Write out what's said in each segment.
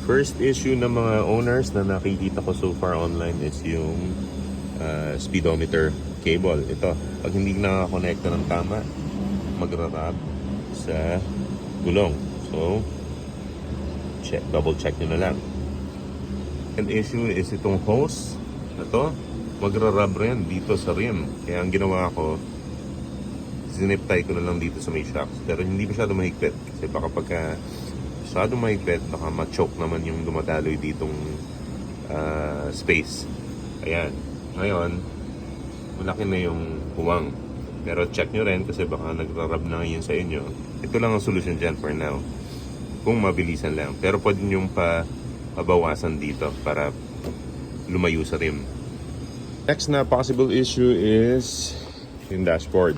First issue ng mga owners na nakikita ko so far online is yung speedometer cable. Ito, pag hindi nakakonekta ng tama, magra-rub sa gulong. So, double check nyo na lang. Second issue is itong hose na to, magra-rub rin dito sa rim. Kaya ang ginawa ko, sinip tie ko na lang dito sa may shocks. Pero hindi masyado mahigpit. Kasi baka pagka masyado mahigpit, baka ma-choke naman yung dumadaloy ditong space. Ayan. Ngayon, malaki na yung huwang. Pero check nyo rin kasi baka nagra-rub na ngayon sa inyo. Ito lang ang solution dyan for now. Kung mabilisan lang. Pero pwede nyo pabawasan dito para lumayo sa rim. Next na possible issue is yung dashboard.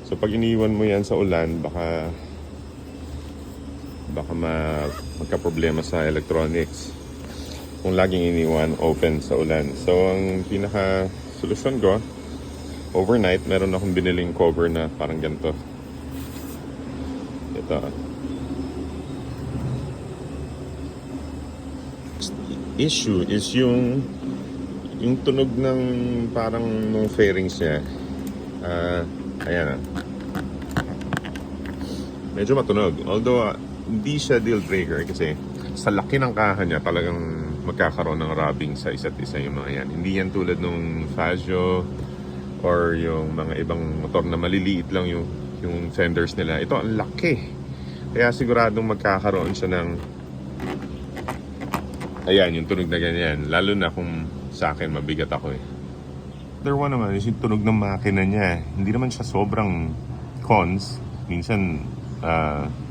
So pag iniwan mo yan sa ulan, baka magka-problema sa electronics kung laging iniwan open sa ulan. So ang pinaka solusyon ko, overnight meron akong biniling cover na parang ganito. Ito. Issue is yung tunog ng parang nung fairings niya. Ayan. Medyo matunog. Although hindi siya deal breaker kasi sa laki ng kaha niya talagang magkakaroon ng rubbing sa isa't isa yung mga yan. Hindi yan tulad nung Fazio or yung mga ibang motor na maliliit lang yung fenders nila. Ito ang laki. Kaya siguradong magkakaroon siya ng ayan, yung tunog na ganyan. Lalo na kung sa akin mabigat ako eh. Other one naman is yung tunog ng makina niya. Hindi naman siya sobrang cons. Minsan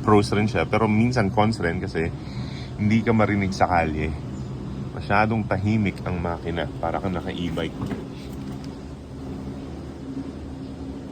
pros rin siya. Pero minsan cons rin kasi hindi ka marinig sa kalye. Masyadong tahimik ang makina. Para kang naka e-bike.